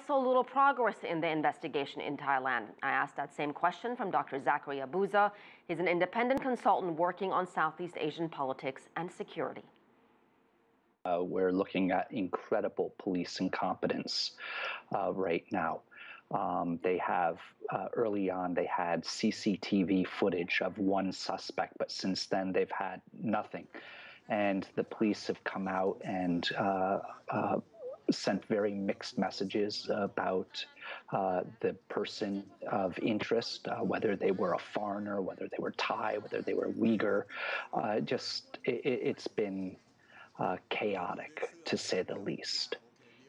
So little progress in the investigation in Thailand. I asked that same question from Dr. Zachary Abuza. He's an independent consultant working on Southeast Asian politics and security. We're looking at incredible police incompetence right now. They have, early on, they had CCTV footage of one suspect, but since then they've had nothing. And the police have come out and sent very mixed messages about the person of interest, whether they were a foreigner, whether they were Thai, whether they were Uyghur. It's been chaotic, to say the least.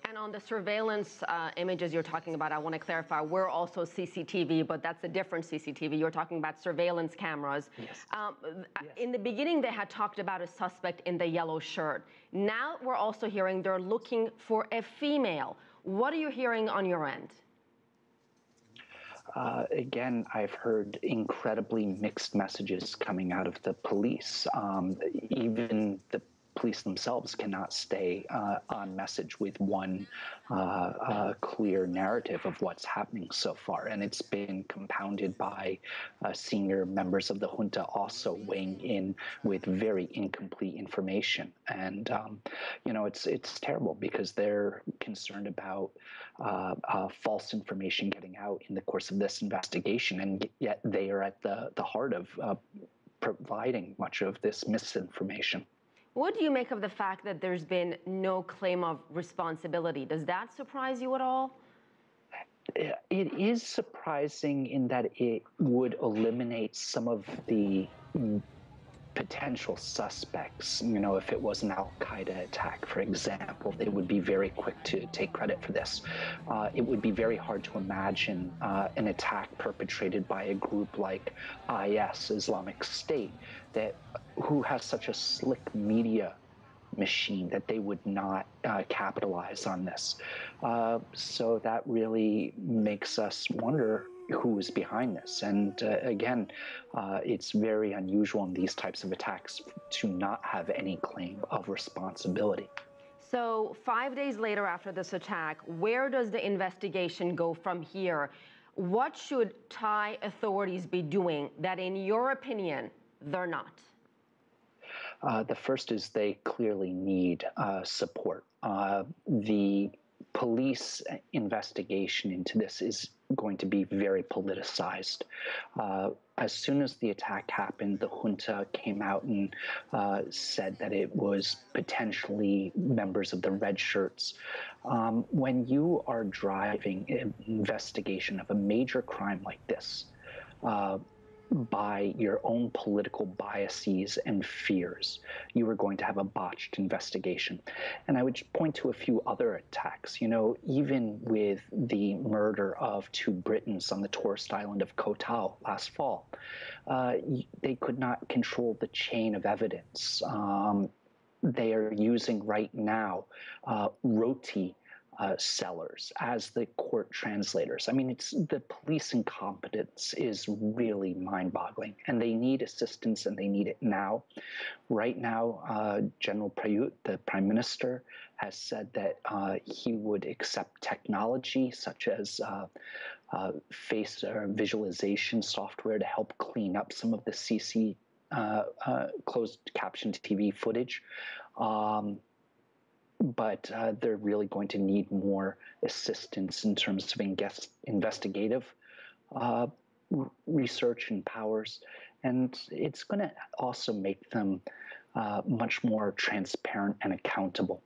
And on the surveillance images you're talking about, I want to clarify, we're also CCTV, but that's a different CCTV. You're talking about surveillance cameras. Yes. Yes. In the beginning, they had talked about a suspect in the yellow shirt. Now we're also hearing they're looking for a female. What are you hearing on your end? Again, I've heard incredibly mixed messages coming out of the police. Even the police themselves cannot stay on message with one clear narrative of what's happening so far. And it's been compounded by senior members of the junta also weighing in with very incomplete information. And, you know, it's terrible because they're concerned about false information getting out in the course of this investigation. And yet they are at the heart of providing much of this misinformation. What do you make of the fact that there's been no claim of responsibility? Does that surprise you at all? It is surprising in that it would eliminate some of the potential suspects. You know, if it was an Al-Qaeda attack, for example, they would be very quick to take credit for this. It would be very hard to imagine an attack perpetrated by a group like IS, Islamic State, who has such a slick media machine that they would not capitalize on this. So that really makes us wonder who is behind this. And again, it's very unusual in these types of attacks to not have any claim of responsibility. So 5 days later after this attack, where does the investigation go from here? What should Thai authorities be doing that, in your opinion, they're not? The first is they clearly need support. The police investigation into this is going to be very politicized. As soon as the attack happened, the junta came out and said that it was potentially members of the red shirts. When you are driving an investigation of a major crime like this, by your own political biases and fears, you are going to have a botched investigation. And I would point to a few other attacks. You know, even with the murder of 2 Britons on the tourist island of Koh Tao last fall, they could not control the chain of evidence. They are using right now roti sellers as the court translators. I mean, it's the police incompetence is really mind-boggling, and they need assistance, and they need it now. Right now, General Prayut, the Prime Minister, has said that he would accept technology such as face visualization software to help clean up some of the closed caption TV footage. But they're really going to need more assistance in terms of investigative research and powers. And it's going to also make them much more transparent and accountable.